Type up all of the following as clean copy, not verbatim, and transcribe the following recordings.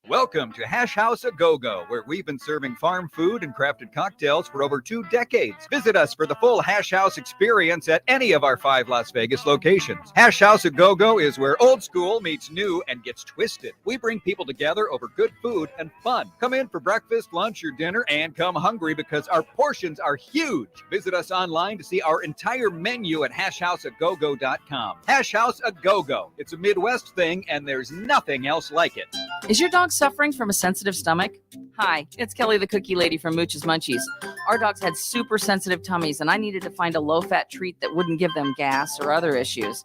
Welcome to Hash House A Go-Go, where we've been serving farm food and crafted cocktails for over 2 decades. Visit us for the full Hash House experience at any of our 5 Las Vegas locations. Hash House A Go-Go is where old school meets new and gets twisted. We bring people together over good food and fun. Come in for breakfast, lunch, or dinner, and come hungry because our portions are huge. Visit us online to see our entire menu at hashhouseagogo.com. Hash House A Go-Go. It's a Midwest thing, and there's nothing else like it. Is your dog suffering from a sensitive stomach? Hi, it's Kelly the Cookie Lady from Mooch's Munchies. Our dogs had super sensitive tummies, and I needed to find a low-fat treat that wouldn't give them gas or other issues.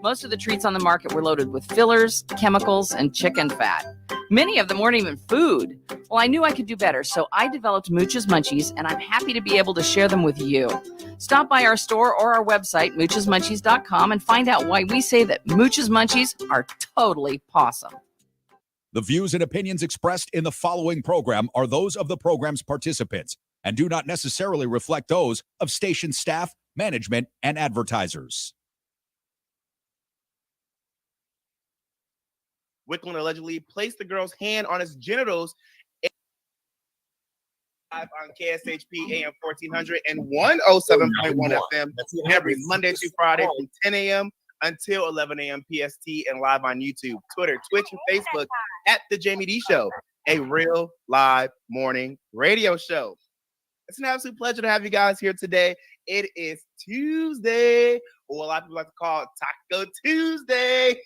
Most of the treats on the market were loaded with fillers, chemicals, and chicken fat. Many of them weren't even food. Well, I knew I could do better, so I developed Mooch's Munchies, and I'm happy to be able to share them with you. Stop by our store or our website, moochesmunchies.com, and find out why we say that Mooch's Munchies are totally pawsome. The views and opinions expressed in the following program are those of the program's participants and do not necessarily reflect those of station staff, management, and advertisers. Wickland allegedly placed the girl's hand on his genitals live on KSHP AM 1400 and 107.1 FM every Monday through Friday from 10 a.m. until 11 a.m. PST and live on YouTube, Twitter, Twitch, and Facebook at The Jaime Dee Show, a real live morning radio show. It's an absolute pleasure to have you guys here today. It is Tuesday, or a lot of people like to call it Taco Tuesday.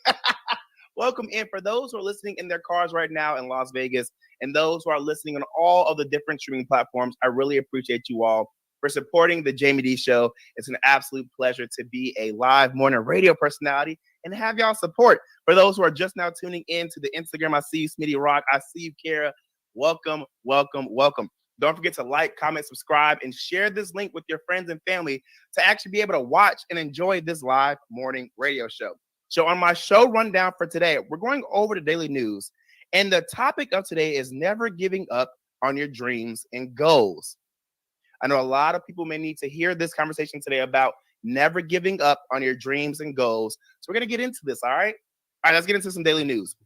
Welcome in. For those who are listening in their cars right now in Las Vegas and those who are listening on all of the different streaming platforms, I really appreciate you all for supporting the Jaime Dee Show. It's an absolute pleasure to be a live morning radio personality and have y'all support. For those who are just now tuning in to the Instagram, I see you, Smitty Rock. I see you, Kara. Welcome, welcome, welcome. Don't forget to like, comment, subscribe, and share this link with your friends and family to actually be able to watch and enjoy this live morning radio show. So on my show rundown for today, we're going over the daily news. And the topic of today is never giving up on your dreams and goals. I know a lot of people may need to hear this conversation today about never giving up on your dreams and goals. So we're going to get into this, all right? All right, let's get into some daily news.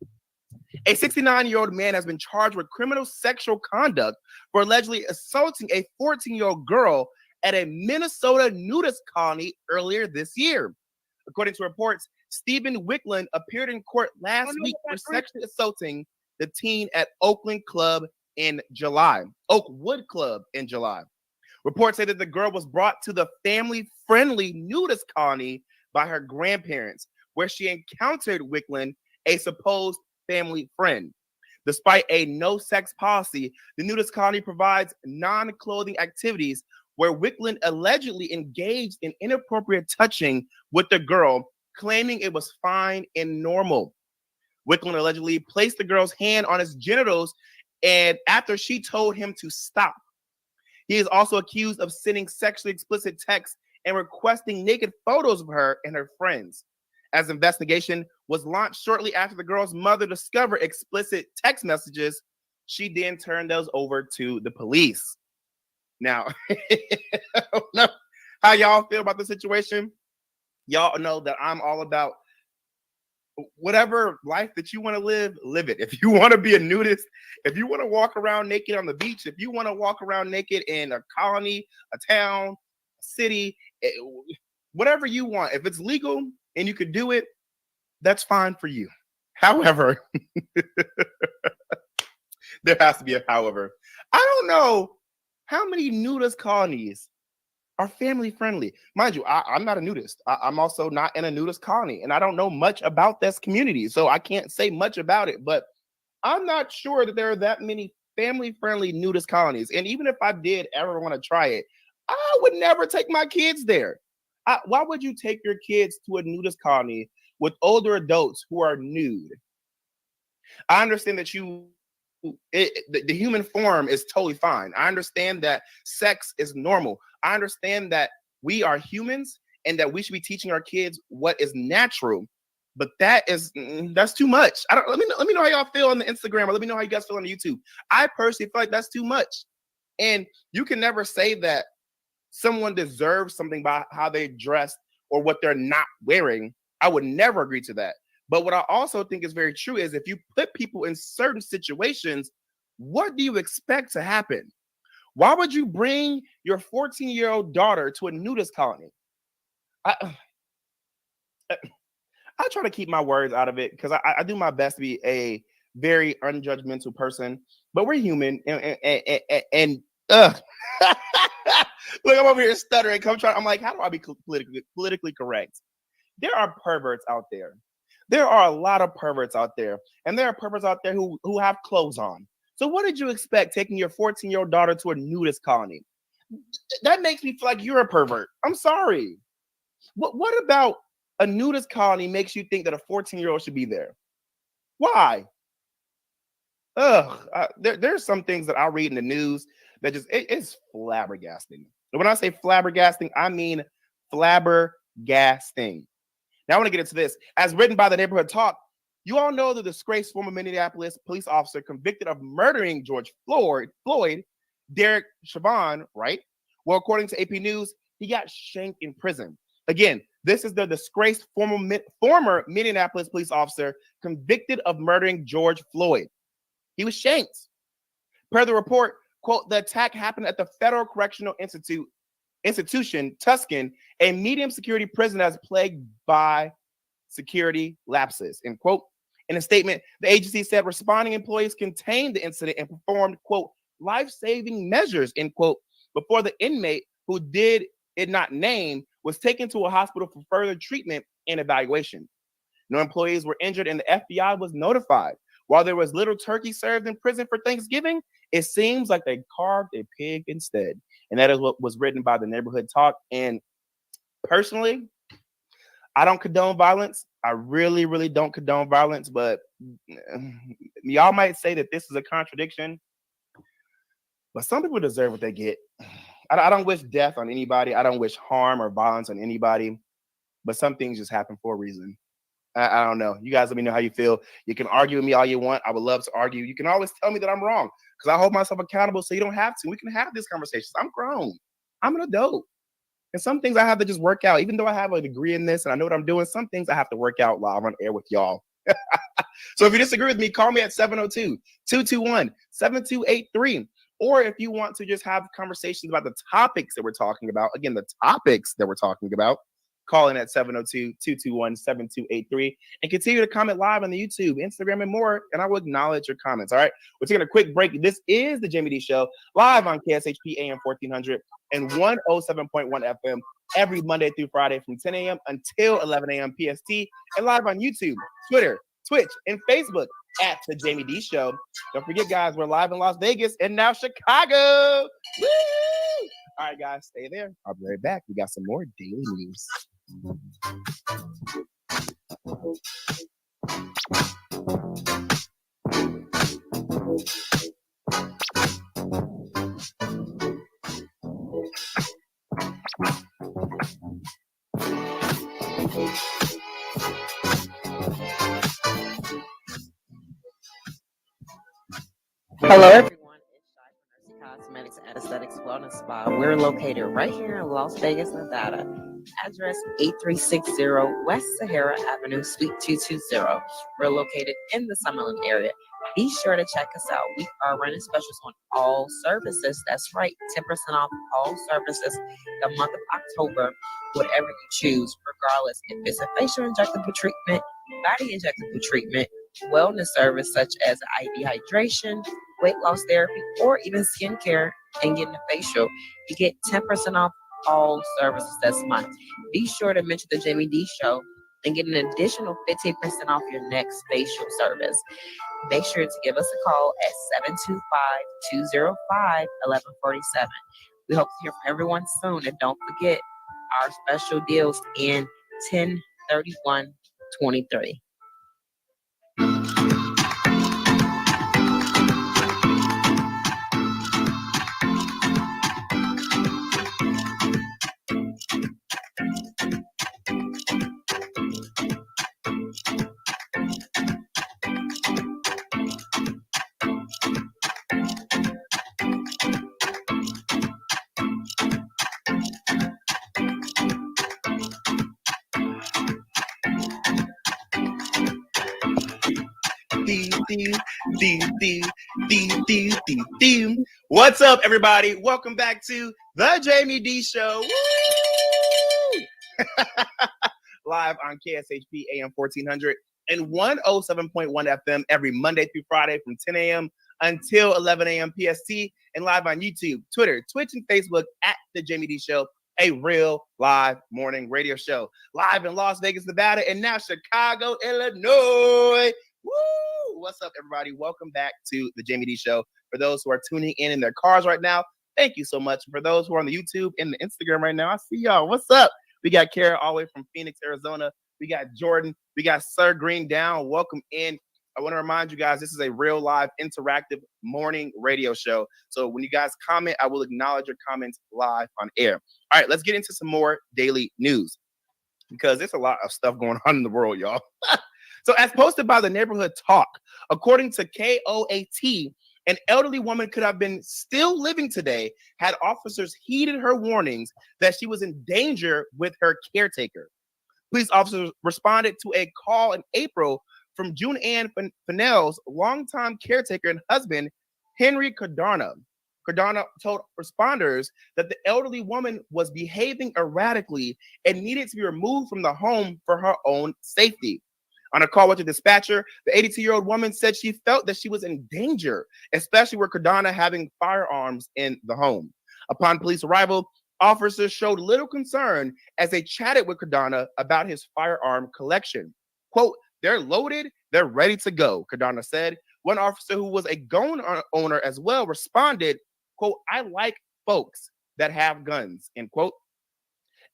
A 69-year-old man has been charged with criminal sexual conduct for allegedly assaulting a 14-year-old girl at a Minnesota nudist colony earlier this year. According to reports, Stephen Wickland appeared in court last week for sexually assaulting the teen at Oakwood Club in July. Reports say that the girl was brought to the family-friendly nudist colony by her grandparents, where she encountered Wickland, a supposed family friend. Despite a no-sex policy, the nudist colony provides non-clothing activities where Wickland allegedly engaged in inappropriate touching with the girl, claiming it was fine and normal. Wickland allegedly placed the girl's hand on his genitals and after she told him to stop. He is also accused of sending sexually explicit texts and requesting naked photos of her and her friends. As investigation was launched shortly after the girl's mother discovered explicit text messages, she then turned those over to the police. Now, I don't know how y'all feel about the situation. Y'all know that I'm all about whatever life that you want to live, live it. If you want to be a nudist, if you want to walk around naked on the beach, if you want to walk around naked in a colony, a town, a city, whatever you want, if it's legal and you could do it, that's fine for you. However, there has to be a however. I don't know how many nudist colonies are family friendly. Mind you, I'm not a nudist. I'm also not in a nudist colony, and I don't know much about this community, so I can't say much about it, but I'm not sure that there are that many family friendly nudist colonies. And even if I did ever want to try it, I would never take my kids there. Why would you take your kids to a nudist colony with older adults who are nude? I understand that the human form is totally fine. I understand that sex is normal. I understand that we are humans and that we should be teaching our kids what is natural. But that's too much. Let me know how y'all feel on the Instagram, or let me know how you guys feel on the YouTube. I personally feel like that's too much. And you can never say that someone deserves something by how they dress or what they're not wearing. I would never agree to that. But what I also think is very true is if you put people in certain situations, what do you expect to happen? Why would you bring your 14-year-old daughter to a nudist colony? I try to keep my words out of it because I do my best to be a very unjudgmental person, but we're human and look, I'm over here stuttering. I'm like, how do I be politically correct? There are perverts out there. There are a lot of perverts out there, and there are perverts out there who have clothes on. So what did you expect taking your 14-year-old daughter to a nudist colony? That makes me feel like you're a pervert. I'm sorry. What about a nudist colony makes you think that a 14-year-old should be there? Why? There's some things that I read in the news that just it's flabbergasting. And when I say flabbergasting, I mean flabbergasting. Now I want to get into this. As written by the Neighborhood Talk, you all know the disgraced former Minneapolis police officer convicted of murdering George Floyd, Derek Chauvin, right? Well, according to AP News, he got shanked in prison. Again, this is the disgraced former Minneapolis police officer convicted of murdering George Floyd. He was shanked. Per the report, quote, the attack happened at the Federal Correctional Institution, Tuscan, a medium security prison that's plagued by security lapses, end quote. In a statement, the agency said responding employees contained the incident and performed, quote, life-saving measures, end quote, before the inmate, who did it not name, was taken to a hospital for further treatment and evaluation. No employees were injured and the FBI was notified. While there was little turkey served in prison for Thanksgiving, it seems like they carved a pig instead. And that is what was written by the Neighborhood Talk. And personally, I don't condone violence. I really, really don't condone violence. But y'all might say that this is a contradiction. But some people deserve what they get. I don't wish death on anybody. I don't wish harm or violence on anybody. But some things just happen for a reason. I don't know. You guys let me know how you feel. You can argue with me all you want. I would love to argue. You can always tell me that I'm wrong because I hold myself accountable so you don't have to. We can have these conversations. I'm grown. I'm an adult. And some things I have to just work out. Even though I have a degree in this and I know what I'm doing, some things I have to work out live on air with y'all. So if you disagree with me, call me at 702-221-7283. Or if you want to just have conversations about the topics that we're talking about, again, the topics that we're talking about, call in at 702-221-7283 and continue to comment live on the YouTube, Instagram, and more, and I will acknowledge your comments. All right, we're taking a quick break. This is the Jaime Dee Show, live on KSHP AM 1400 and 107.1 FM every Monday through Friday from 10 a.m. until 11 a.m. PST, and live on YouTube, Twitter, Twitch, and Facebook at the Jaime Dee Show. Don't forget, guys, we're live in Las Vegas and now Chicago. Woo! All right, guys, stay there. I'll be right back. We got some more daily news. Hello, everyone. It's Shy from Mercy Cosmetics and Aesthetics Wellness Spa. We're located right here in Las Vegas, Nevada. Address 8360 West Sahara Avenue, Suite 220. We're located in the Summerlin area. Be sure to check us out. We are running specials on all services. That's right, 10% off all services the month of October, whatever you choose, regardless if it's a facial injectable treatment, body injectable treatment, wellness service such as IV hydration, weight loss therapy, or even skincare and getting a facial. You get 10% off all services this month. Be sure to mention the Jaime Dee Show and get an additional 15% off your next facial service. Make sure to give us a call at 725-205-1147. We hope to hear from everyone soon. And don't forget, our special deals in 10/31/23. What's up, everybody? Welcome back to the Jaime Dee Show. Woo! Live on KSHP AM 1400 and 107.1 FM every Monday through Friday from 10 a.m. until 11 a.m. PST, and live on YouTube, Twitter, Twitch, and Facebook at the Jaime Dee Show, a real live morning radio show. Live in Las Vegas, Nevada, and now Chicago, Illinois. Woo! What's up, everybody? Welcome back to the Jaime Dee Show. For those who are tuning in their cars right now, thank you so much. For those who are on the YouTube and the Instagram right now, I see y'all. What's up? We got Kara all the way from Phoenix, Arizona. We got Jordan. We got Sir Green down. Welcome in. I want to remind you guys, this is a real live interactive morning radio show. So when you guys comment, I will acknowledge your comments live on air. All right, let's get into some more daily news because there's a lot of stuff going on in the world, y'all. So as posted by the Neighborhood Talk, according to KOAT, an elderly woman could have been still living today had officers heeded her warnings that she was in danger with her caretaker. Police officers responded to a call in April from June Ann Fennell's longtime caretaker and husband, Henry Cardona. Cardona told responders that the elderly woman was behaving erratically and needed to be removed from the home for her own safety. On a call with the dispatcher, the 82-year-old woman said she felt that she was in danger, especially with Cardona having firearms in the home. Upon police arrival, officers showed little concern as they chatted with Cardona about his firearm collection. Quote, "They're loaded, they're ready to go," Cardona said. One officer who was a gun owner as well responded, quote, "I like folks that have guns," end quote.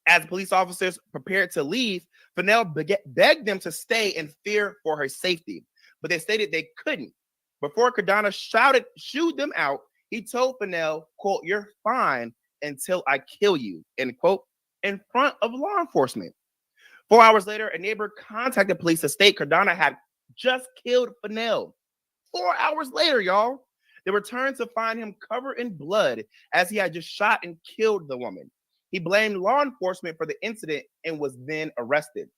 As police officers prepared to leave, Fennell begged them to stay in fear for her safety, but they stated they couldn't. Before Cardona shooed them out, he told Fennell, quote, "You're fine until I kill you," end quote, in front of law enforcement. 4 hours later, a neighbor contacted police to state Cardona had just killed Fennell. 4 hours later, y'all, they returned to find him covered in blood as he had just shot and killed the woman. He blamed law enforcement for the incident and was then arrested.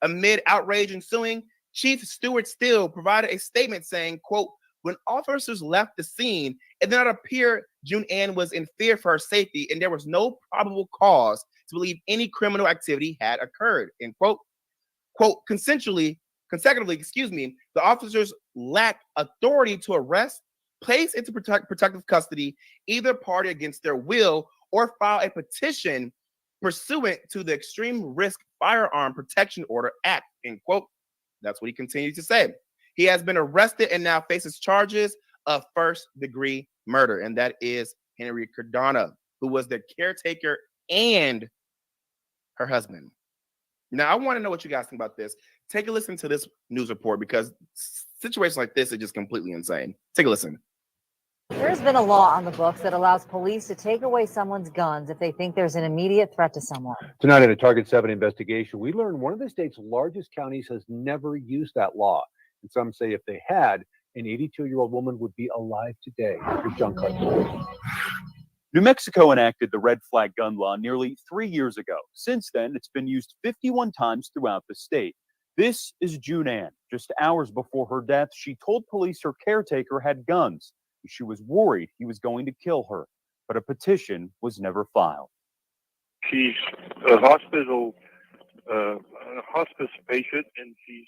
Amid outrage ensuing, Chief Stuart Steele provided a statement saying, quote, "When officers left the scene, it did not appear June Ann was in fear for her safety, and there was no probable cause to believe any criminal activity had occurred," end quote. Quote, consecutively, the officers lacked authority to arrest, place into protective custody either party against their will, or file a petition pursuant to the Extreme Risk Firearm Protection Order Act, end quote. That's what he continued to say. He has been arrested and now faces charges of first-degree murder, and that is Henry Cardona, who was the caretaker and her husband. Now, I want to know what you guys think about this. Take a listen to this news report because situations like this are just completely insane. Take a listen. There's been a law on the books that allows police to take away someone's guns if they think there's an immediate threat to someone. Tonight in a Target 7 investigation, we learned one of the state's largest counties has never used that law. And some say if they had, an 82-year-old woman would be alive today. Here's John Clark. New Mexico enacted the red flag gun law nearly 3 years ago. Since then, it's been used 51 times throughout the state. This is June Ann. Just hours before her death, she told police her caretaker had guns. She was worried he was going to kill her, but a petition was never filed. She's a hospice patient, and she's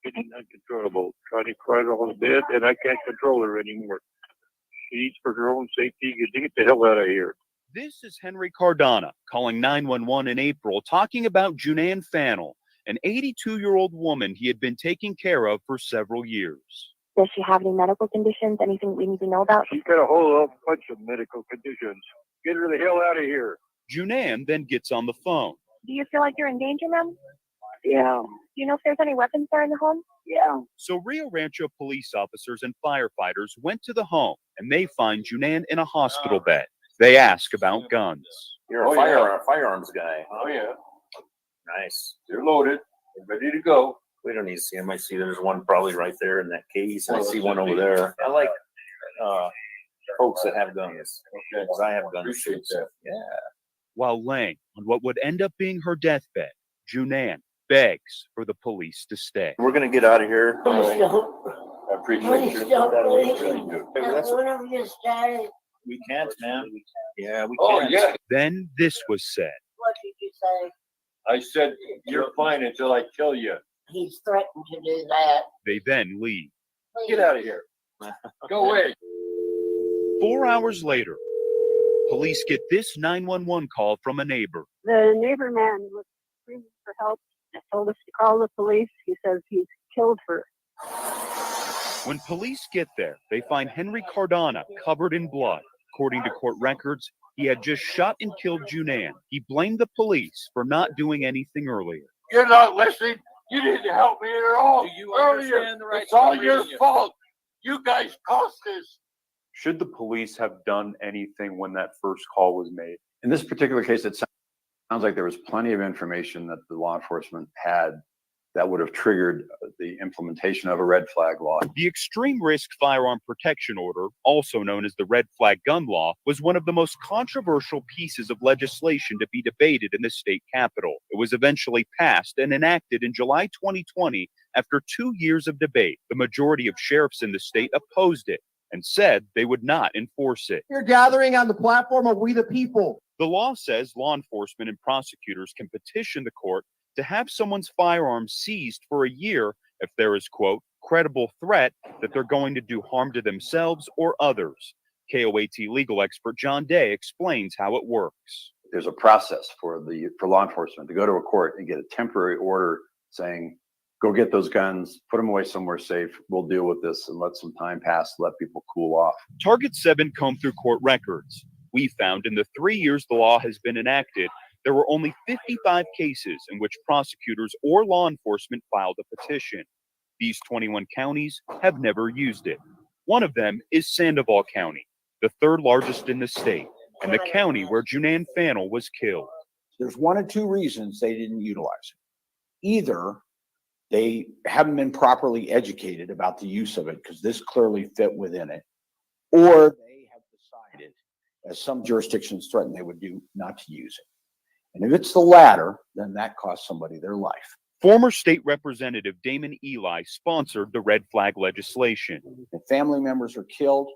getting uncontrollable, trying to cry all the bed, and I can't control her anymore. She needs for her own safety to get the hell out of here. This is Henry Cardona calling 911 in April, talking about June Ann Fannell, an 82-year-old woman he had been taking care of for several years. Does she have any medical conditions? Anything we need to know about? She's got a whole bunch of medical conditions. Get her the hell out of here. June Ann then gets on the phone. Do you feel like you're in danger, ma'am? Yeah. Do you know if there's any weapons there in the home? Yeah. So Rio Rancho police officers and firefighters went to the home, and they find June Ann in a hospital bed. They ask about guns. You're a firearms guy. Oh, yeah. Nice. They're loaded. They're ready to go. We don't need to see them. I see there's one probably right there in that case. I see one over there. I like folks that have guns. Because I have guns. Appreciate that. Yeah. While laying on what would end up being her deathbed, June Ann begs for the police to stay. We're going to get out of here. I appreciate your whatever you started. We can't, man. Yeah, we can't. yeah. Then this was said. What did you say? I said, you're fine until I kill you. He's threatened to do that. They then leave. Get out of here. Go away. 4 hours later, police get this 911 call from a neighbor. The neighbor man was screaming for help and told us to call the police. He says he's killed her. When police get there, they find Henry Cardona covered in blood. According to court records, he had just shot and killed Junan. He blamed the police for not doing anything earlier. You're not listening. You didn't help me at all. Do you Earlier, understand the right it's all to your reason? fault. You guys caused this. Should the police have done anything when that first call was made? In this particular case, it sounds like there was plenty of information that the law enforcement had that would have triggered the implementation of a red flag law. The Extreme Risk Firearm Protection Order, also known as the Red Flag Gun Law, was one of the most controversial pieces of legislation to be debated in the state capitol. It was eventually passed and enacted in July 2020 after 2 years of debate. The majority of sheriffs in the state opposed it and said they would not enforce it. You're gathering on the platform of We the People. The law says law enforcement and prosecutors can petition the court to have someone's firearms seized for a year if there is, quote, credible threat that they're going to do harm to themselves or others. KOAT legal expert John Day explains how it works. There's a process for law enforcement to go to a court and get a temporary order saying, go get those guns, put them away somewhere safe. We'll deal with this and let some time pass, let people cool off. Target 7 combed through court records. We found in the 3 years the law has been enacted, there were only 55 cases in which prosecutors or law enforcement filed a petition. These 21 counties have never used it. One of them is Sandoval County, the third largest in the state, and the county where Junan Fannell was killed. There's one of two reasons they didn't utilize it. Either they haven't been properly educated about the use of it because this clearly fit within it, or they have decided, as some jurisdictions threaten they would do, not to use it. And if it's the latter, then that costs somebody their life. Former state representative Damon Eli sponsored the red flag legislation. If family members are killed,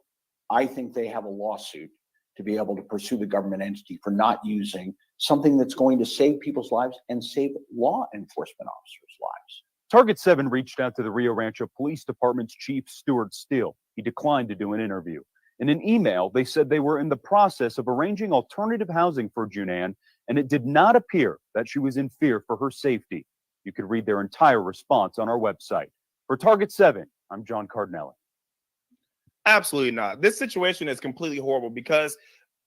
I think they have a lawsuit to be able to pursue the government entity for not using something that's going to save people's lives and save law enforcement officers' lives. Target 7 reached out to the Rio Rancho Police Department's chief, Stuart Steele. He declined to do an interview. In an email, they said they were in the process of arranging alternative housing for Junan, and it did not appear that she was in fear for her safety. You could read their entire response on our website. For Target 7, I'm John Cardinelli. Absolutely not. This situation is completely horrible because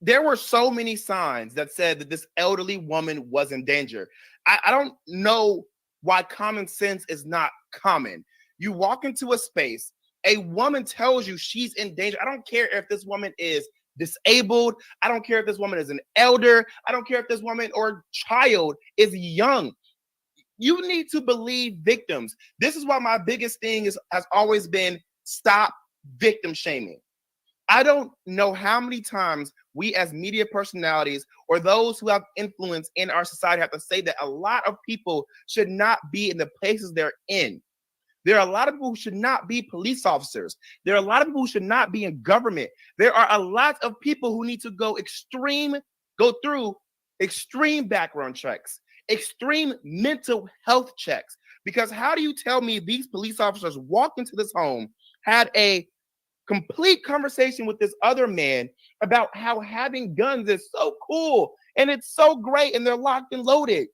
there were so many signs that said that this elderly woman was in danger. I don't know why common sense is not common. You walk into a space, a woman tells you she's in danger. I don't care if this woman is disabled. I don't care if this woman is an elder. I don't care if this woman or child is young. You need to believe victims. This is why my biggest thing has always been stop victim shaming. I don't know how many times we as media personalities or those who have influence in our society have to say that a lot of people should not be in the places they're in. There are a lot of people who should not be police officers. There are a lot of people who should not be in government. There are a lot of people who need to go through extreme background checks, extreme mental health checks. Because how do you tell me these police officers walked into this home, had a complete conversation with this other man about how having guns is so cool and it's so great and they're locked and loaded.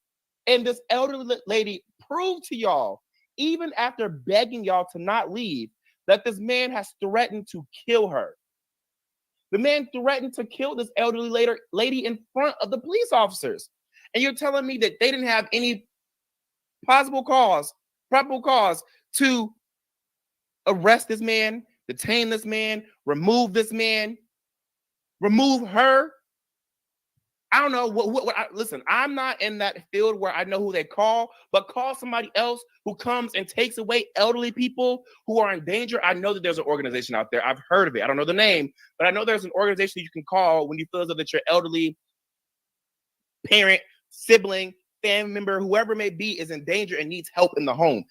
And this elderly lady proved to y'all, even after begging y'all to not leave, that this man has threatened to kill her. The man threatened to kill this elderly lady in front of the police officers. And you're telling me that they didn't have any probable cause to arrest this man, detain this man, remove this man, remove her? I don't know listen, I'm not in that field where I know who they call, but call somebody else who comes and takes away elderly people who are in danger. I know that there's an organization out there. I've heard of it. I don't know the name, but I know there's an organization you can call when you feel as though that your elderly parent, sibling, family member, whoever it may be, is in danger and needs help in the home.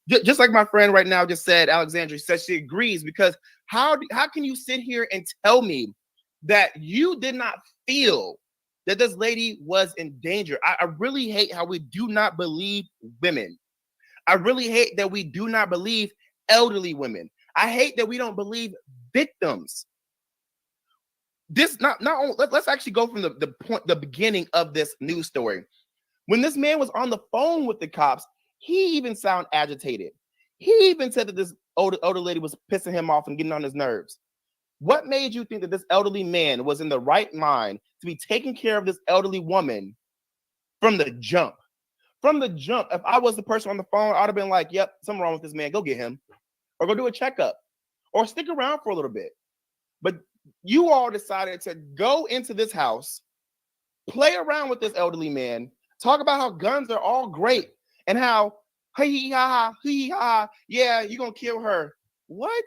Just like my friend right now just said, Alexandria says she agrees, because how can you sit here and tell me that you did not feel that this lady was in danger? I really hate how we do not believe women. I really hate that we do not believe elderly women. I hate that we don't believe victims. This not only, let's actually go from the beginning of this news story. When this man was on the phone with the cops, he even sounded agitated. He even said that this older lady was pissing him off and getting on his nerves. What made you think that this elderly man was in the right mind to be taking care of this elderly woman from the jump? From the jump, if I was the person on the phone, I'd have been like, yep, something wrong with this man. Go get him. Or go do a checkup. Or stick around for a little bit. But you all decided to go into this house, play around with this elderly man, talk about how guns are all great and how, yeah, you're going to kill her. What?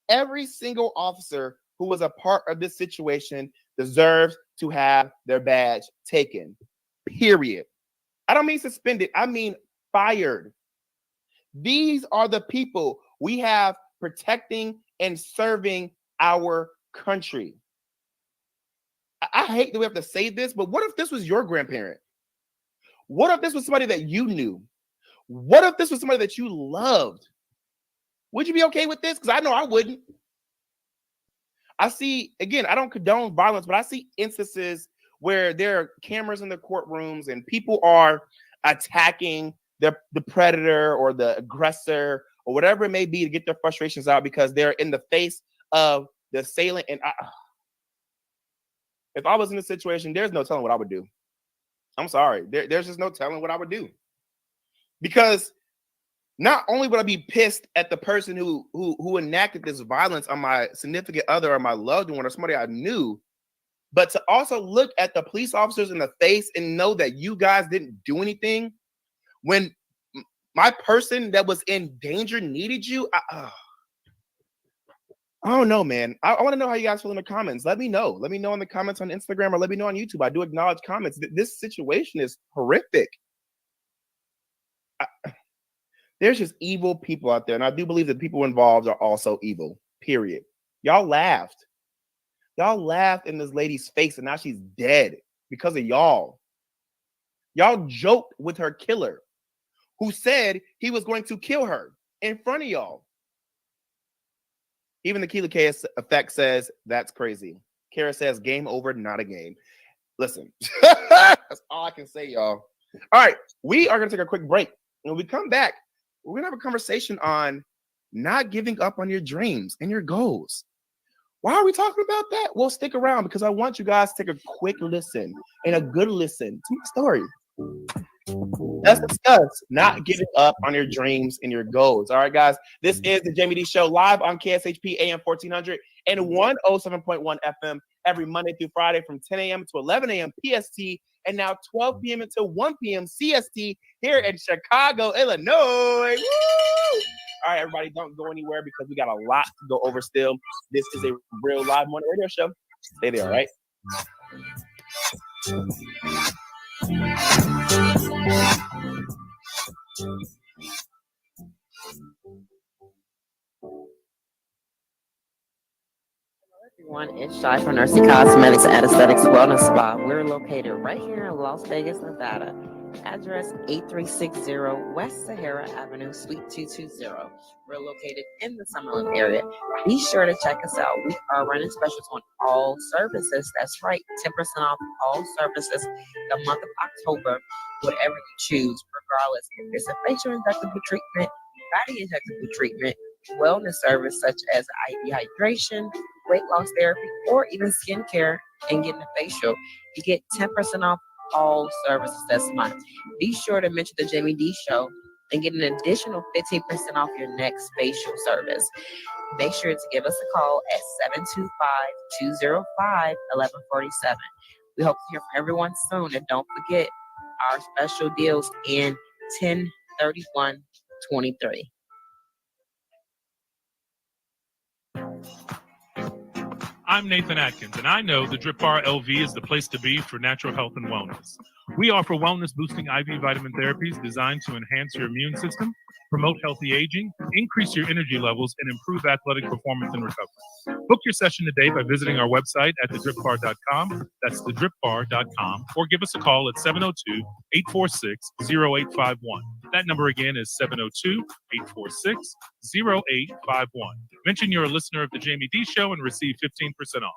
Every single officer who was a part of this situation deserves to have their badge taken. Period. I don't mean suspended. I mean fired. These are the people we have protecting and serving our country. I hate that we have to say this, but what if this was your grandparent? What if this was somebody that you knew? What if this was somebody that you loved? Would you be okay with this? Because I know I wouldn't. I see, again, I don't condone violence, but I see instances where there are cameras in the courtrooms and people are attacking the predator or the aggressor or whatever it may be to get their frustrations out because they're in the face of the assailant. And if I was in this situation, there's no telling what I would do. I'm sorry. There's just no telling what I would do. Because not only would I be pissed at the person who enacted this violence on my significant other or my loved one or somebody I knew, but to also look at the police officers in the face and know that you guys didn't do anything when my person that was in danger needed you. I don't know, man. I want to know how you guys feel in the comments. Let me know. Let me know in the comments on Instagram or let me know on YouTube. I do acknowledge comments. This situation is horrific. There's just evil people out there. And I do believe that people involved are also evil, period. Y'all laughed. Y'all laughed in this lady's face and now she's dead because of y'all. Y'all joked with her killer who said he was going to kill her in front of y'all. Even the Keela K effect says, that's crazy. Kara says, game over, not a game. Listen, that's all I can say, y'all. All right, we are going to take a quick break. When we come back, we're going to have a conversation on not giving up on your dreams and your goals. Why are we talking about that? Well, stick around because I want you guys to take a quick listen and a good listen to my story. Let's discuss not giving up on your dreams and your goals. All right, guys, this is the Jaime Dee Show live on KSHP AM 1400 and 107.1 FM every Monday through Friday from 10 a.m. to 11 a.m. PST and now 12 p.m. until 1 p.m. CST here in Chicago, Illinois. Woo! All right, everybody, don't go anywhere because we got a lot to go over still. This is a real live morning radio show. Stay there, all right? Everyone, it's Shy from Nursing Cosmetics and Aesthetics Wellness Spa. We're located right here in Las Vegas, Nevada. Address 8360 West Sahara Avenue, Suite 220. We're located in the Summerlin area. Be sure to check us out. We are running specials on all services. That's right, 10% off all services the month of October, whatever you choose, regardless if it's a facial injectable treatment, body injectable treatment, wellness service such as IV hydration, weight loss therapy, or even skincare and getting a facial. You get 10% off all services this month. Be sure to mention the Jaime Dee Show and get an additional 15% off your next facial service. Make sure to give us a call at 725-205-1147. We hope to hear from everyone soon. And don't forget our special deals in 10/31/23. I'm Nathan Atkins, and I know the Drip Bar LV is the place to be for natural health and wellness. We offer wellness-boosting IV vitamin therapies designed to enhance your immune system, promote healthy aging, increase your energy levels, and improve athletic performance and recovery. Book your session today by visiting our website at thedripbar.com. That's thedripbar.com, or give us a call at 702-846-0851. That number again is 702-846-0851. Mention you're a listener of the Jaime Dee Show and receive 15% off.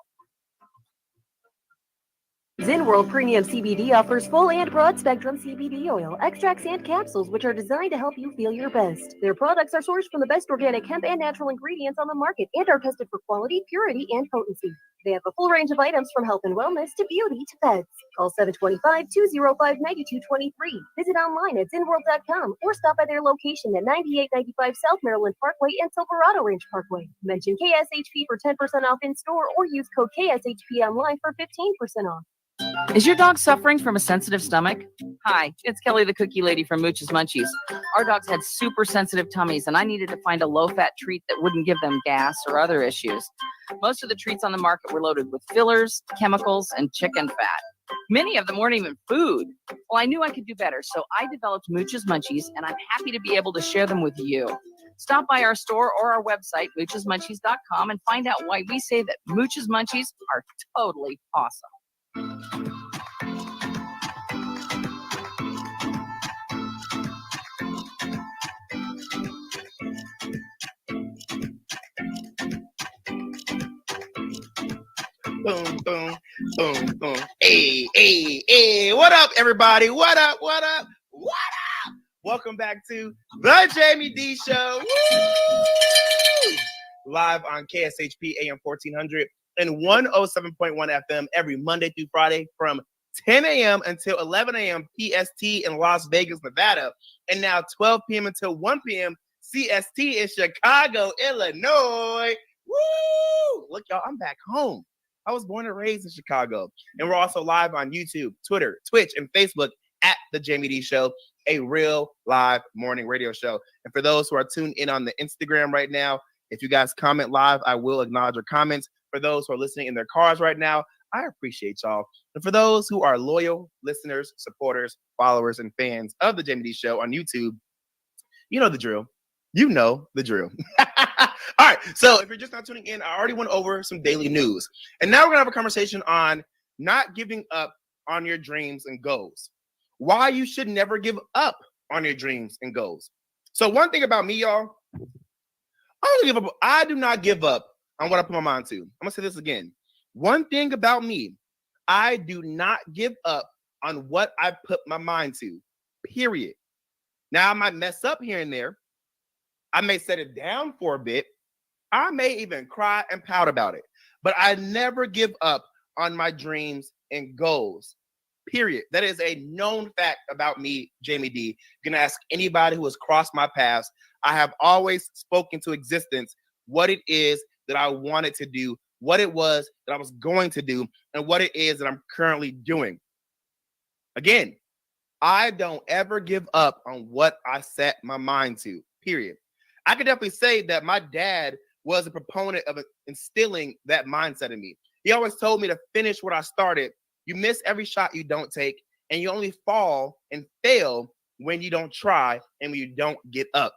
Zen World Premium CBD offers full and broad spectrum CBD oil, extracts, and capsules, which are designed to help you feel your best. Their products are sourced from the best organic hemp and natural ingredients on the market and are tested for quality, purity, and potency. They have a full range of items from health and wellness to beauty to pets. Call 725-205-9223. Visit online at zenworld.com or stop by their location at 9895 South Maryland Parkway and Silverado Ranch Parkway. Mention KSHP for 10% off in store or use code KSHP online for 15% off. Is your dog suffering from a sensitive stomach? Hi, it's Kelly the Cookie Lady from Mooch's Munchies. Our dogs had super sensitive tummies, and I needed to find a low-fat treat that wouldn't give them gas or other issues. Most of the treats on the market were loaded with fillers, chemicals, and chicken fat. Many of them weren't even food. Well, I knew I could do better, so I developed Mooch's Munchies, and I'm happy to be able to share them with you. Stop by our store or our website, moochesmunchies.com, and find out why we say that Mooch's Munchies are totally awesome. Boom, boom, boom, boom. Hey, hey, hey. What up, everybody? What up, what up, what up? Welcome back to the Jaime Dee Show. Woo! Live on KSHP AM 1400 and 107.1 FM every Monday through Friday from 10 a.m. until 11 a.m. PST in Las Vegas, Nevada, and now 12 p.m. until 1 p.m. CST in Chicago, Illinois. Woo! Look, y'all, I'm back home. I was born and raised in Chicago. And we're also live on YouTube, Twitter, Twitch, and Facebook at The Jaime Dee Show, a real live morning radio show. And for those who are tuned in on the Instagram right now, if you guys comment live, I will acknowledge your comments. For those who are listening in their cars right now, I appreciate y'all. And for those who are loyal listeners, supporters, followers, and fans of The Jaime Dee Show on YouTube, you know the drill. You know the drill. All right, so if you're just not tuning in, I already went over some daily news. And now we're going to have a conversation on not giving up on your dreams and goals. Why you should never give up on your dreams and goals. So one thing about me, y'all, I do not give up on what I put my mind to. I'm going to say this again. One thing about me, I do not give up on what I put my mind to, period. Now, I might mess up here and there. I may set it down for a bit. I may even cry and pout about it, but I never give up on my dreams and goals, period. That is a known fact about me, Jaime Dee. You can ask anybody who has crossed my path. I have always spoken to existence what it is that I wanted to do, what it was that I was going to do, and what it is that I'm currently doing. Again, I don't ever give up on what I set my mind to, period. I could definitely say that my dad was a proponent of instilling that mindset in me. He always told me to finish what I started. You miss every shot you don't take, and you only fall and fail when you don't try and when you don't get up.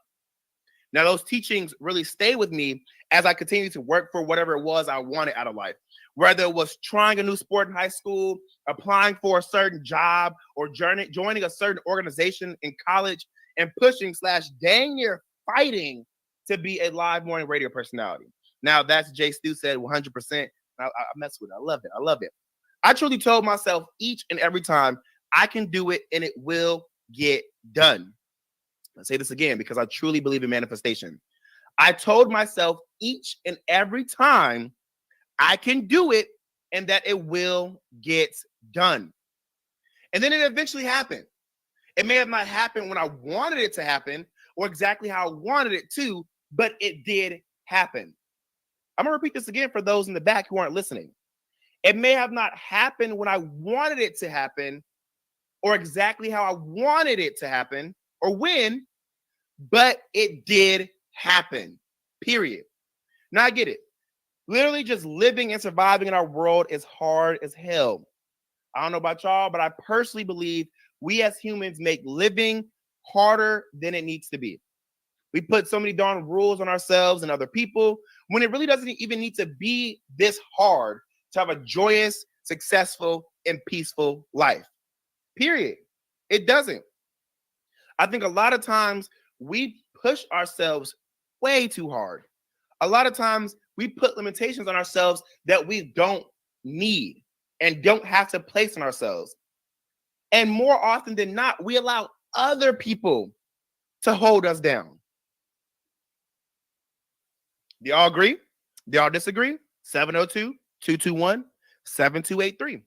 Now, those teachings really stay with me as I continue to work for whatever it was I wanted out of life, whether it was trying a new sport in high school, applying for a certain job, or joining a certain organization in college, and pushing / dang near fighting to be a live morning radio personality. Now, that's Jay Stu said 100%. I mess with it. I love it. I love it. I truly told myself each and every time I can do it and it will get done. Let's say this again because I truly believe in manifestation. I told myself each and every time I can do it and that it will get done. And then it eventually happened. It may have not happened when I wanted it to happen or exactly how I wanted it to, but it did happen. I'm going to repeat this again for those in the back who aren't listening. It may have not happened when I wanted it to happen or exactly how I wanted it to happen or when, but it did happen, period. Now I get it. Literally just living and surviving in our world is hard as hell. I don't know about y'all, but I personally believe we as humans make living harder than it needs to be. We put so many darn rules on ourselves and other people when it really doesn't even need to be this hard to have a joyous, successful, and peaceful life. Period. It doesn't. I think a lot of times we push ourselves way too hard. A lot of times we put limitations on ourselves that we don't need and don't have to place on ourselves. And more often than not, we allow other people to hold us down. Do y'all agree? Do y'all disagree? 702-221-7283.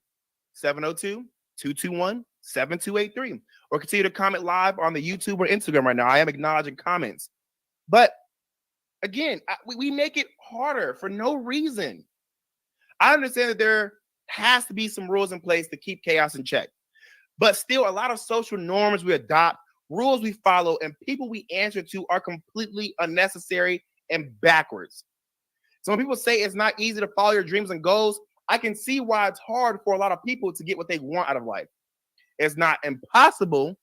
702-221-7283. Or continue to comment live on the YouTube or Instagram right now. I am acknowledging comments. But again, we make it harder for no reason. I understand that there has to be some rules in place to keep chaos in check. But still, a lot of social norms we adopt, rules we follow, and people we answer to are completely unnecessary and backwards. So when people say it's not easy to follow your dreams and goals, I can see why it's hard for a lot of people to get what they want out of life. It's not impossible,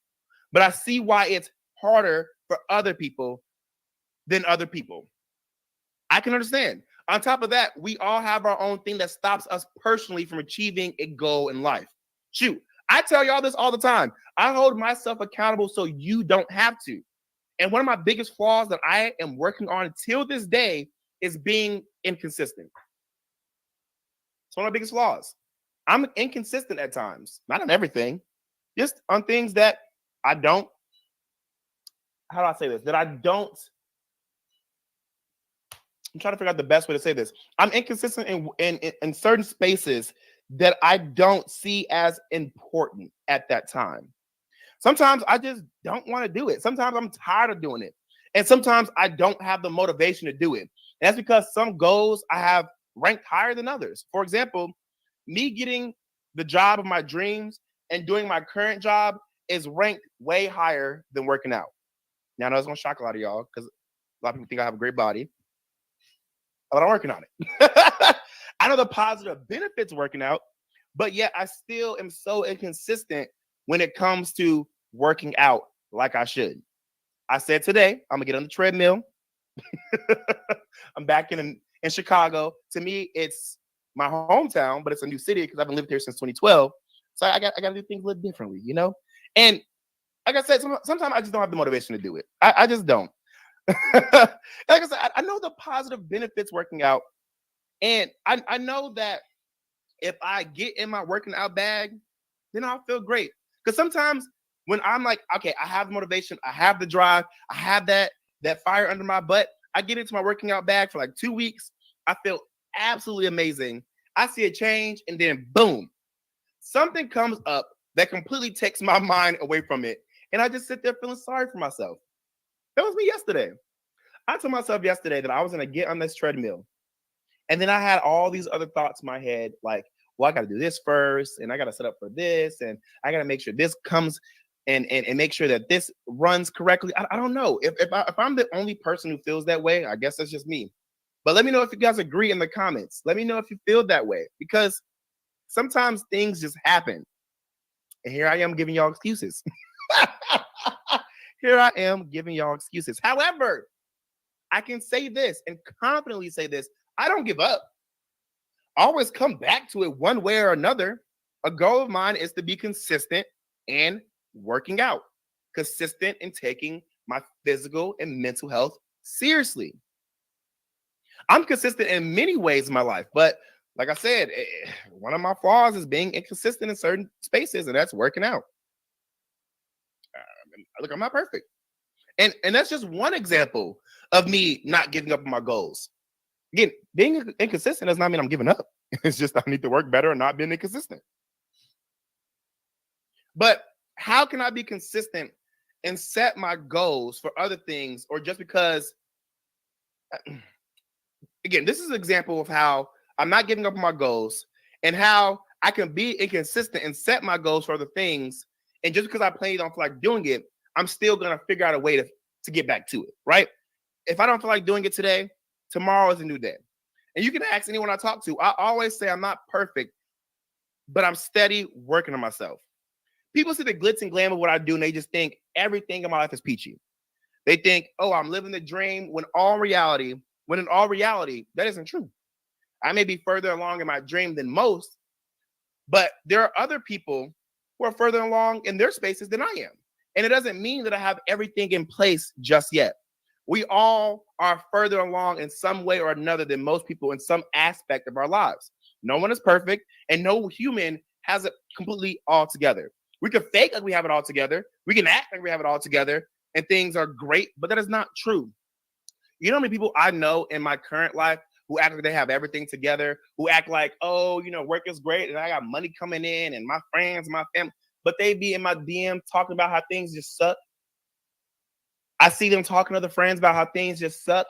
but I see why it's harder for other people than other people. I can understand. On top of that, we all have our own thing that stops us personally from achieving a goal in life. Shoot, I tell y'all this all the time. I hold myself accountable so you don't have to. And one of my biggest flaws that I am working on till this day is being inconsistent. It's one of my biggest flaws. I'm inconsistent at times, not on everything, just on things that I don't, how do I say this? That I don't, I'm trying to figure out the best way to say this. I'm inconsistent in certain spaces that I don't see as important at that time. Sometimes I just don't want to do it. Sometimes I'm tired of doing it. And sometimes I don't have the motivation to do it. And that's because some goals I have ranked higher than others. For example, me getting the job of my dreams and doing my current job is ranked way higher than working out. Now, I know it's going to shock a lot of y'all because a lot of people think I have a great body, but I'm working on it. I know the positive benefits of working out, but yet I still am so inconsistent when it comes to working out like I should. I said today, I'm gonna get on the treadmill. I'm back in Chicago. To me, it's my hometown, but it's a new city because I've been living here since 2012. So I got to do things a little differently, you know? And like I said, sometimes I just don't have the motivation to do it. I just don't. Like I said, I know the positive benefits working out. And I know that if I get in my working out bag, then I'll feel great. Because sometimes when I'm like, okay, I have the motivation, I have the drive, I have that fire under my butt, I get into my working out bag for like 2 weeks, I feel absolutely amazing. I see a change, and then boom, something comes up that completely takes my mind away from it. And I just sit there feeling sorry for myself. That was me yesterday. I told myself yesterday that I was going to get on this treadmill. And then I had all these other thoughts in my head, like, well, I got to do this first, and I got to set up for this, and I got to make sure this comes and make sure that this runs correctly. I don't know. If I'm the only person who feels that way, I guess that's just me. But let me know if you guys agree in the comments. Let me know if you feel that way, because sometimes things just happen. And here I am giving y'all excuses. Here I am giving y'all excuses. However, I can say this and confidently say this. I don't give up. I always come back to it one way or another. A goal of mine is to be consistent in working out, consistent in taking my physical and mental health seriously. I'm consistent in many ways in my life, but like I said, one of my flaws is being inconsistent in certain spaces, and that's working out. Look, I'm not perfect. And that's just one example of me not giving up on my goals. Again, being inconsistent does not mean I'm giving up. It's just I need to work better and not being inconsistent. But how can I be consistent and set my goals for other things, or just because, again, this is an example of how I'm not giving up on my goals and how I can be inconsistent and set my goals for other things. And just because I don't feel like doing it, I'm still going to figure out a way to get back to it, right? If I don't feel like doing it today, tomorrow is a new day. And you can ask anyone I talk to. I always say I'm not perfect, but I'm steady working on myself. People see the glitz and glam of what I do, and they just think everything in my life is peachy. They think, oh, I'm living the dream, when in all reality, that isn't true. I may be further along in my dream than most, but there are other people who are further along in their spaces than I am. And it doesn't mean that I have everything in place just yet. We all are further along in some way or another than most people in some aspect of our lives. No one is perfect, and no human has it completely all together. We can fake like we have it all together. We can act like we have it all together, and things are great, but that is not true. You know how many people I know in my current life who act like they have everything together, who act like, oh, work is great and I got money coming in and my friends, my family, but they be in my DM talking about how things just suck. I see them talking to other friends about how things just suck.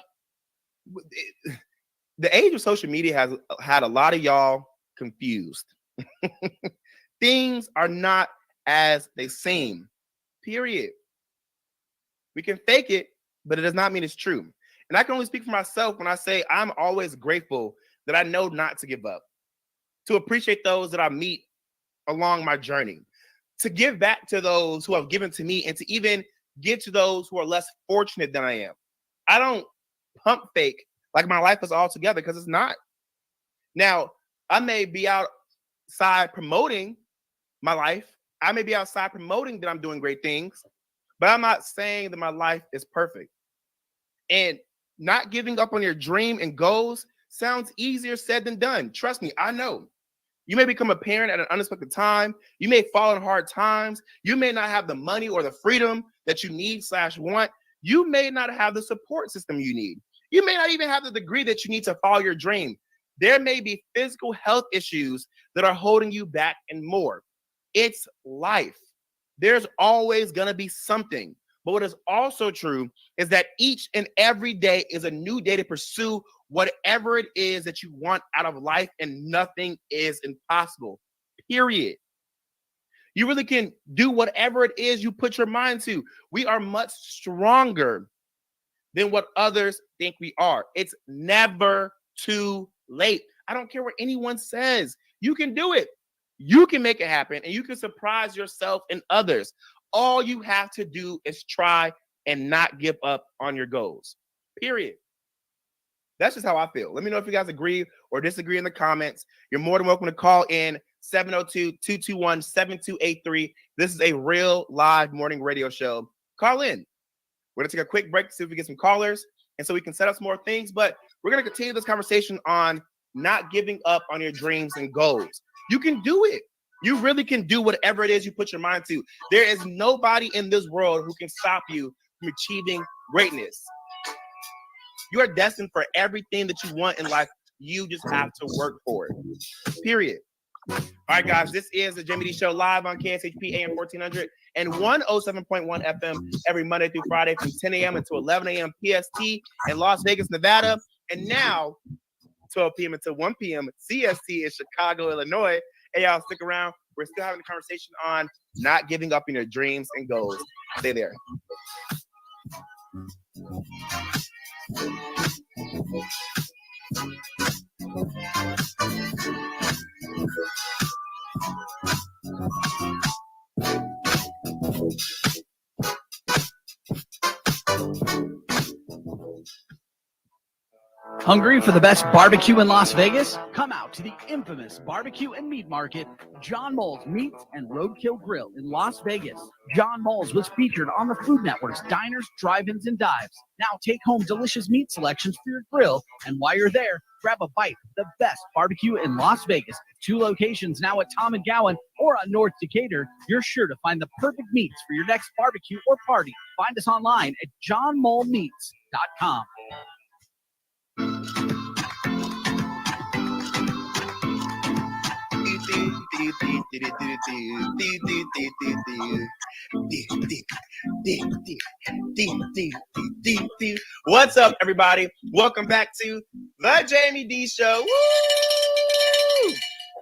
The age of social media has had a lot of y'all confused. Things are not as they seem, period. We can fake it, but it does not mean it's true. And I can only speak for myself when I say I'm always grateful that I know not to give up, to appreciate those that I meet along my journey, to give back to those who have given to me, and to even give to those who are less fortunate than I am. I don't pump fake like my life is all together, because it's not. Now, I may be outside promoting my life. I may be outside promoting that I'm doing great things, but I'm not saying that my life is perfect. And not giving up on your dream and goals sounds easier said than done. Trust me, I know. You may become a parent at an unexpected time. You may fall in hard times. You may not have the money or the freedom that you need/want. You may not have the support system you need. You may not even have the degree that you need to follow your dream. There may be physical health issues that are holding you back and more. It's life. There's always going to be something. But what is also true is that each and every day is a new day to pursue whatever it is that you want out of life, and nothing is impossible, period. You really can do whatever it is you put your mind to. We are much stronger than what others think we are. It's never too late. I don't care what anyone says. You can do it. You can make it happen, and you can surprise yourself and others. All you have to do is try and not give up on your goals, period. That's just how I feel. Let me know if you guys agree or disagree in the comments. You're more than welcome to call in 702-221-7283. This is a real live morning radio show. Call in. We're going to take a quick break to see if we get some callers, and so we can set up some more things. But we're going to continue this conversation on not giving up on your dreams and goals. You can do it. You really can do whatever it is you put your mind to. There is nobody in this world who can stop you from achieving greatness. You are destined for everything that you want in life. You just have to work for it, period. All right, guys, this is the Jaime Dee Show live on KSHP AM 1400 and 107.1 FM every Monday through Friday from 10 a.m. until 11 a.m. PST in Las Vegas, Nevada. And now, 12 p.m. until 1 p.m. CST in Chicago, Illinois. Hey, y'all, stick around. We're still having a conversation on not giving up on your dreams and goals. Stay there. Hungry for the best barbecue in Las Vegas? Come out to the infamous barbecue and meat market, John Mull's Meats and Roadkill Grill in Las Vegas. John Mull's was featured on the Food Network's Diners, Drive-Ins, and Dives. Now take home delicious meat selections for your grill, and while you're there, grab a bite of the best barbecue in Las Vegas. 2 locations now at Tom and Gowan or on North Decatur. You're sure to find the perfect meats for your next barbecue or party. Find us online at johnmullmeats.com. What's up, everybody? Welcome back to the Jaime Dee Show. Woo!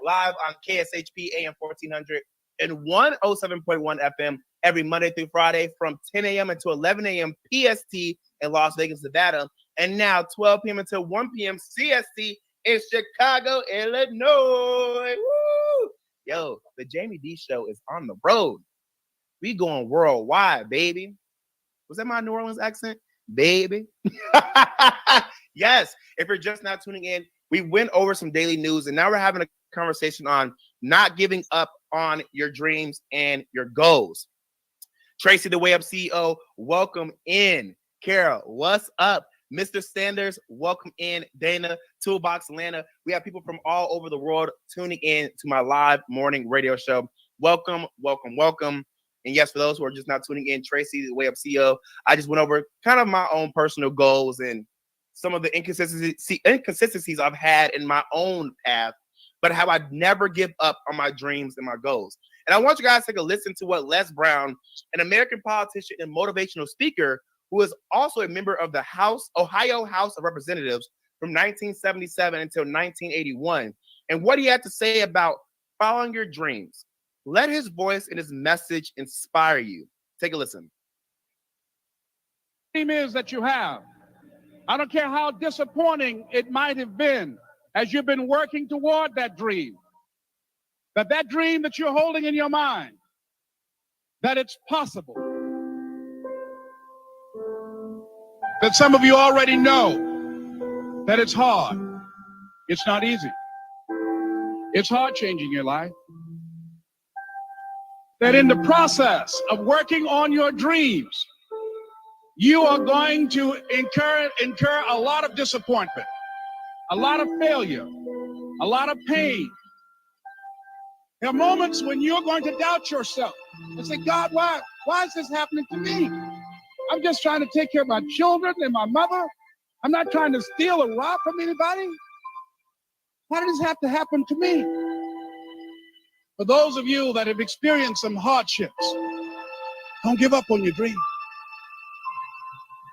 Live on KSHP AM 1400 and 107.1 FM every Monday through Friday from 10 a.m. until 11 a.m. PST in Las Vegas, Nevada. And now 12 p.m. until 1 p.m. CST in Chicago, Illinois. Woo! Yo, the Jaime Dee show is on the road. We going worldwide, baby. Was that my New Orleans accent? Baby. Yes. If you're just now tuning in, we went over some daily news and now we're having a conversation on not giving up on your dreams and your goals. Tracy, the Way Up CEO, welcome in. Carol, what's up? Mr. Sanders, welcome in. Dana, Toolbox Atlanta. We have people from all over the world tuning in to my live morning radio show. Welcome, welcome, welcome. And yes, for those who are just not tuning in, Tracy, the Way Up CEO, I just went over kind of my own personal goals and some of the inconsistencies I've had in my own path, but how I never give up on my dreams and my goals. And I want you guys to take a listen to what Les Brown, an American politician and motivational speaker, who is also a member of the Ohio House of Representatives from 1977 until 1981, and what he had to say about following your dreams. Let his voice and his message inspire you. Take a listen. Dream is that you have. I don't care how disappointing it might have been as you've been working toward that dream, that dream that you're holding in your mind, that it's possible. That some of you already know that it's hard. It's not easy. It's hard changing your life. That in the process of working on your dreams, you are going to incur a lot of disappointment, a lot of failure, a lot of pain. There are moments when you're going to doubt yourself and say, God, why is this happening to me? I'm just trying to take care of my children and my mother. I'm not trying to steal or rob from anybody. Why does this have to happen to me? For those of you that have experienced some hardships, don't give up on your dream.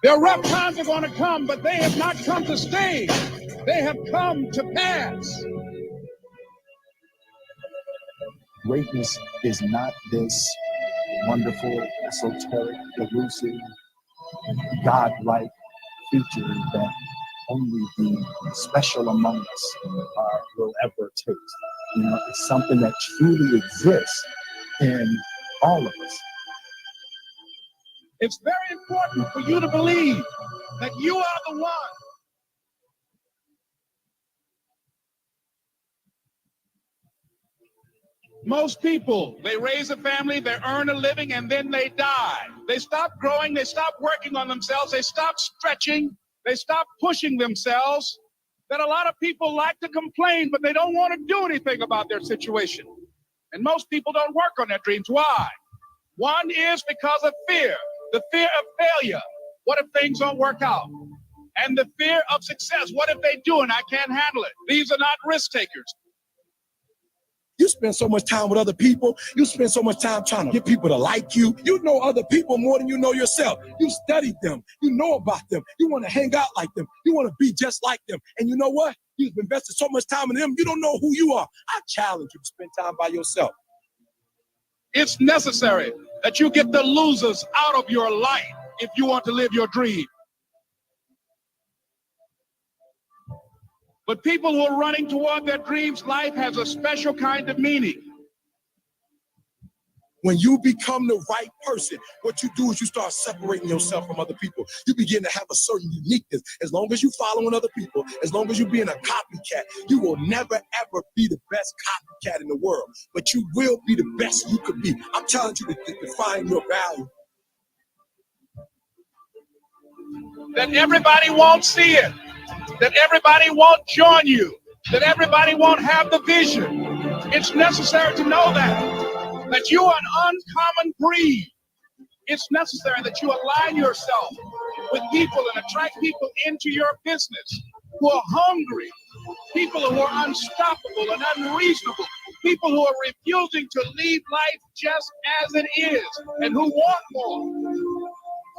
There are rough times are going to come, but they have not come to stay. They have come to pass. Greatness is not this wonderful, esoteric, elusive, God-like feature that only the special among us will ever taste. You know, it's something that truly exists in all of us. It's very important for you to believe that you are the one. Most people, they raise a family, they earn a living, and then they die. They stop growing, they stop working on themselves, they stop stretching, they stop pushing themselves. That a lot of people like to complain, but they don't want to do anything about their situation. And most people don't work on their dreams. Why? One is because of fear. The fear of failure. What if things don't work out? And the fear of success. What if they do and I can't handle it? These are not risk takers. You spend so much time with other people. You spend so much time trying to get people to like you. You know other people more than you know yourself. You studied them. You know about them. You want to hang out like them. You want to be just like them. And you know what? You've invested so much time in them, you don't know who you are. I challenge you to spend time by yourself. It's necessary that you get the losers out of your life if you want to live your dream. But people who are running toward their dreams, life has a special kind of meaning. When you become the right person, what you do is you start separating yourself from other people. You begin to have a certain uniqueness. As long as you're following other people, as long as you're being a copycat, you will never, ever be the best copycat in the world. But you will be the best you could be. I'm telling you to define your value. That everybody won't see it. That everybody won't join you. That everybody won't have the vision. It's necessary to know that you are an uncommon breed. It's necessary that you align yourself with people and attract people into your business who are hungry, people who are unstoppable and unreasonable, people who are refusing to leave life just as it is and who want more.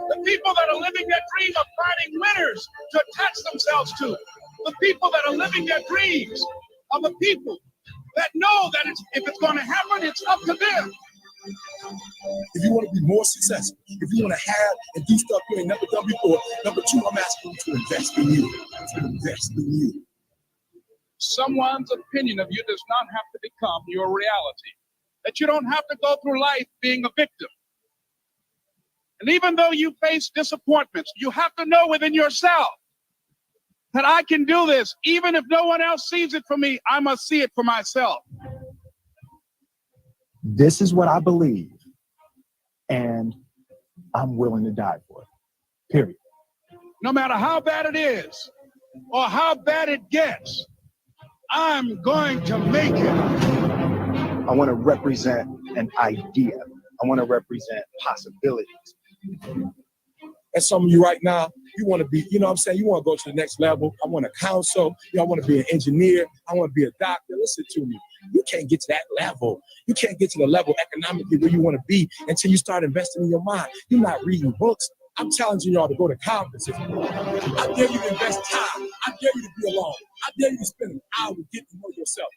The people that are living their dream of finding winners to attach themselves to. The people that are living their dreams are the people that know that if it's going to happen, it's up to them. If you want to be more successful, if you want to have and do stuff you ain't never done before, number two, I'm asking you to invest in you. To invest in you. someone's opinion of you does not have to become your reality. That you don't have to go through life being a victim. And even though you face disappointments, you have to know within yourself that I can do this. Even if no one else sees it for me, I must see it for myself. This is what I believe, and I'm willing to die for it. Period. No matter how bad it is or how bad it gets, I'm going to make it. I want to represent an idea. I want to represent possibilities. And some of you right now, you want to be, you know what I'm saying? You want to go to the next level. I want to counsel. I want to be an engineer. I want to be a doctor. Listen to me. You can't get to that level. You can't get to the level economically where you want to be until you start investing in your mind. You're not reading books. I'm challenging y'all to go to conferences. I dare you to invest time. I dare you to be alone. I dare you to spend an hour getting to know yourself.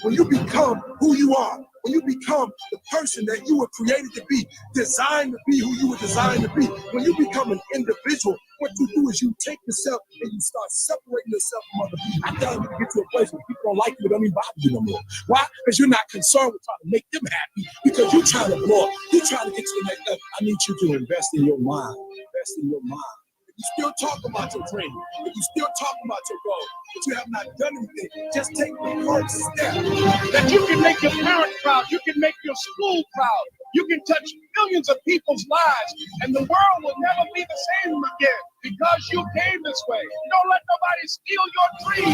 When you become who you are, when you become the person that you were created to be, designed to be who you were designed to be, when you become an individual, what you do is you take yourself and you start separating yourself from other people. I'm telling you to get to a place where people don't like you, it don't even bother you no more. Why? Because you're not concerned with trying to make them happy, because you're trying to blow up. You're trying to get to the next level. I need you to invest in your mind. Invest in your mind. If you still talk about your dream, if you still talk about your goal, but you have not done anything, just take the first step. That you can make your parents proud, you can make your school proud, you can touch millions of people's lives, and the world will never be the same again because you came this way. Don't let nobody steal your dream.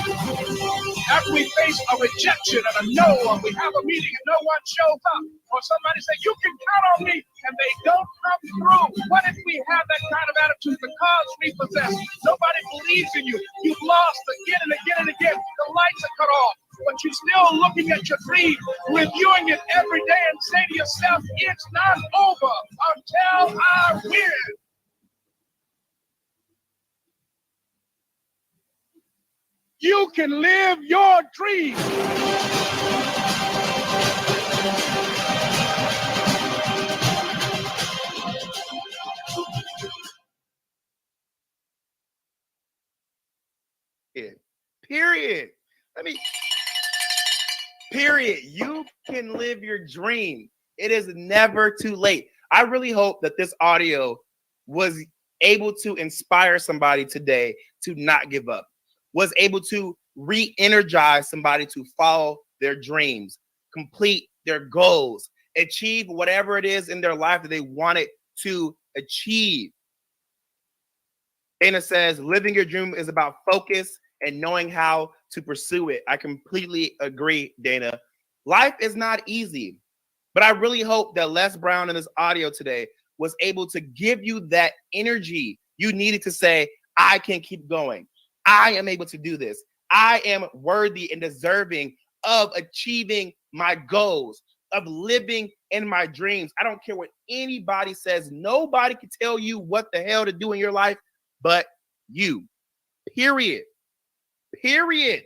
After we face a rejection and a no, or we have a meeting and no one shows up, or somebody say, you can count on me, and they don't come through. What if we have that kind of attitude? The cause we possess, nobody believes in you. You've lost again and again and again. The lights are cut off, but you're still looking at your dream, reviewing it every day, and say to yourself, it's not over until I win. You can live your dream. Period. Period. You can live your dream. It is never too late. I really hope that this audio was able to inspire somebody today to not give up, was able to re-energize somebody to follow their dreams, complete their goals, achieve whatever it is in their life that they wanted to achieve. Dana says, living your dream is about focus and knowing how to pursue it. I completely agree, Dana. Life is not easy, but I really hope that Les Brown in this audio today was able to give you that energy you needed to say, I can keep going. I am able to do this. I am worthy and deserving of achieving my goals, of living in my dreams. I don't care what anybody says. Nobody can tell you what the hell to do in your life but you. Period. Period.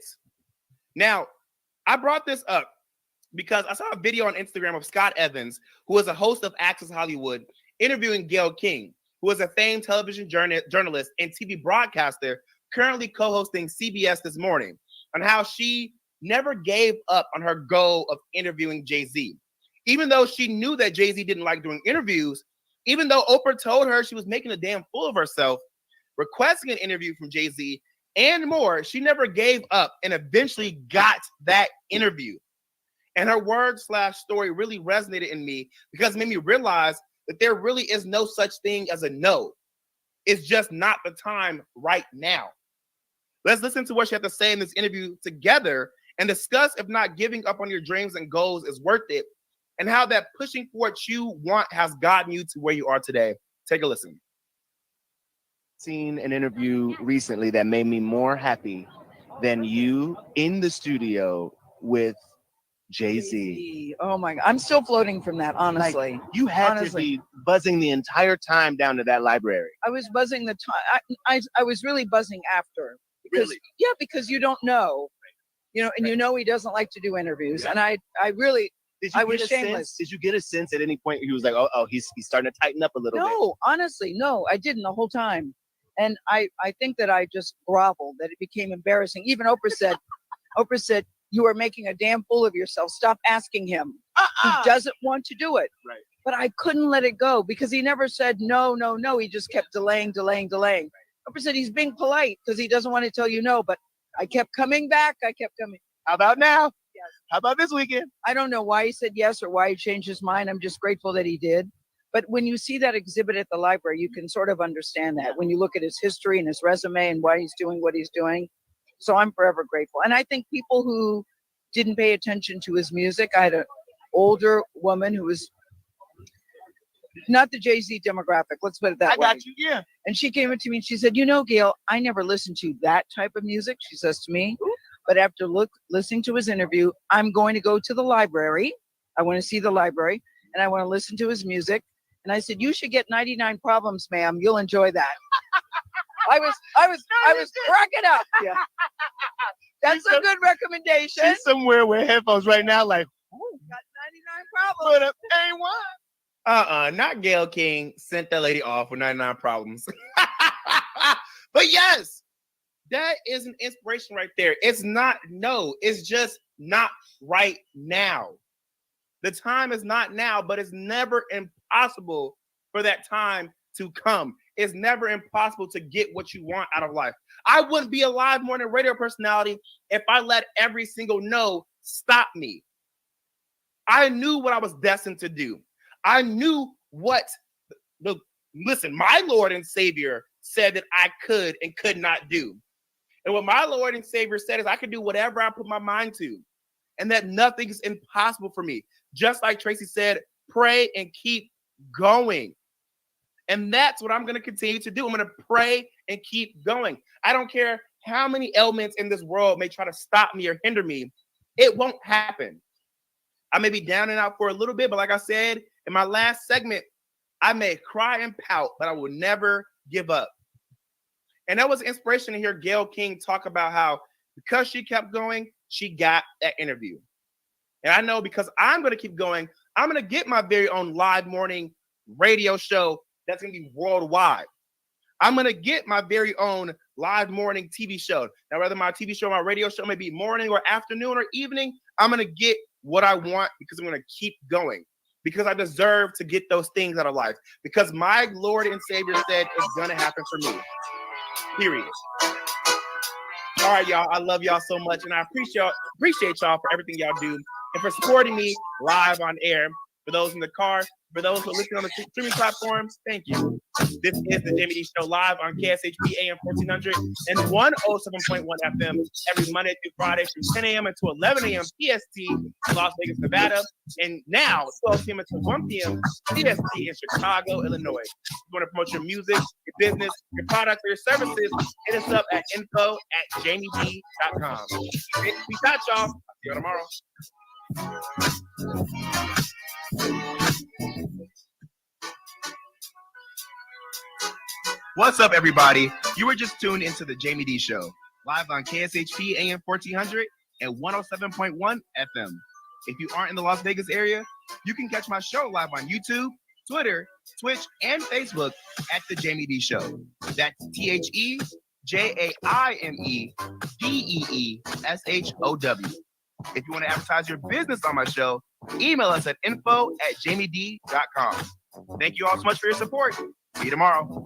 Now, I brought this up because I saw a video on Instagram of Scott Evans, who is a host of Access Hollywood, interviewing Gayle King, who is a famed television journalist and TV broadcaster, currently co-hosting CBS This Morning, on how she never gave up on her goal of interviewing Jay-Z. Even though she knew that Jay-Z didn't like doing interviews, even though Oprah told her she was making a damn fool of herself, requesting an interview from Jay-Z and more, she never gave up and eventually got that interview. And her word/story really resonated in me because it made me realize that there really is no such thing as a no. It's just not the time right now. Let's listen to what she had to say in this interview together and discuss if not giving up on your dreams and goals is worth it, and how that pushing for what you want has gotten you to where you are today. Take a listen. Seen an interview recently that made me more happy than you in the studio with Jay-Z. Oh my God, I'm still floating from that, honestly. Like, you had to be buzzing the entire time down to that library. I was buzzing the time. I was really buzzing after. Because, Really? Yeah, because you don't know, and he doesn't like to do interviews. Yeah. And I really, I was shameless. Did you get a sense at any point he was like, oh, he's starting to tighten up a little bit? No, honestly, no, I didn't the whole time. And I think that I just groveled, that it became embarrassing. Even Oprah said, Oprah said, "You are making a damn fool of yourself. Stop asking him. He doesn't want to do it." Right. But I couldn't let it go because he never said no, no, no. He just kept delaying. Oprah said he's being polite because he doesn't want to tell you no. But I kept coming back. I kept coming. How about now? Yes. How about this weekend? I don't know why he said yes or why he changed his mind. I'm just grateful that he did. But when you see that exhibit at the library, you can sort of understand that when you look at his history and his resume and why he's doing what he's doing. So I'm forever grateful. And I think people who didn't pay attention to his music, I had an older woman who was not the Jay-Z demographic, let's put it that way. I got you, yeah. And she came up to me and she said, Gail, I never listened to that type of music, she says to me. But after listening to his interview, I'm going to go to the library. I want to see the library and I want to listen to his music. And I said, you should get 99 Problems, ma'am. You'll enjoy that. I was cracking up. Yeah. That's a good recommendation. She's somewhere with headphones right now, like, ooh, got 99 Problems. But ain't one. Not Gail King sent that lady off with 99 Problems. But yes, that is an inspiration right there. It's just not right now. The time is not now, but it's never impossible for that time to come. It's never impossible to get what you want out of life. I wouldn't be a live morning radio personality if I let every single no stop me. I knew what I was destined to do. I knew what my Lord and Savior said that I could and could not do. And what my Lord and Savior said is I could do whatever I put my mind to, and that nothing is impossible for me. Just like Tracy said, pray and keep going. And that's what I'm going to continue to do. I'm going to pray and keep going. I don't care how many elements in this world may try to stop me or hinder me. It won't happen. I may be down and out for a little bit, but like I said in my last segment, I may cry and pout, but I will never give up. And that was inspiration to hear Gail King talk about how because she kept going, she got that interview. And I know because I'm going to keep going, I'm going to get my very own live morning radio show that's going to be worldwide. I'm going to get my very own live morning TV show. Now, whether my TV show, my radio show may be morning or afternoon or evening, I'm going to get what I want because I'm going to keep going. Because I deserve to get those things out of life. Because my Lord and Savior said it's going to happen for me. Period. All right, y'all. I love y'all so much. And I appreciate y'all for everything y'all do and for supporting me live on air. For those in the car, for those who are listening on the streaming platforms, thank you. This is the Jaime Dee Show live on KSHP AM 1400 and 107.1 FM every Monday through Friday from 10 a.m. until 11 a.m. PST in Las Vegas, Nevada, and now 12 p.m. until 1 p.m. PST in Chicago, Illinois. If you want to promote your music, your business, your products, or your services, hit us up at info@jaimedee.com. Peace out, y'all. See you tomorrow. What's up, everybody? You were just tuned into the Jaime Dee Show, live on KSHP AM 1400 and 107.1 FM. If you aren't in the Las Vegas area, you can catch my show live on YouTube, Twitter, Twitch, and Facebook at the Jaime Dee Show. That's TheJaimeDeeshow. If you want to advertise your business on my show, email us at info@jaimedee.com. Thank you all so much for your support. See you tomorrow.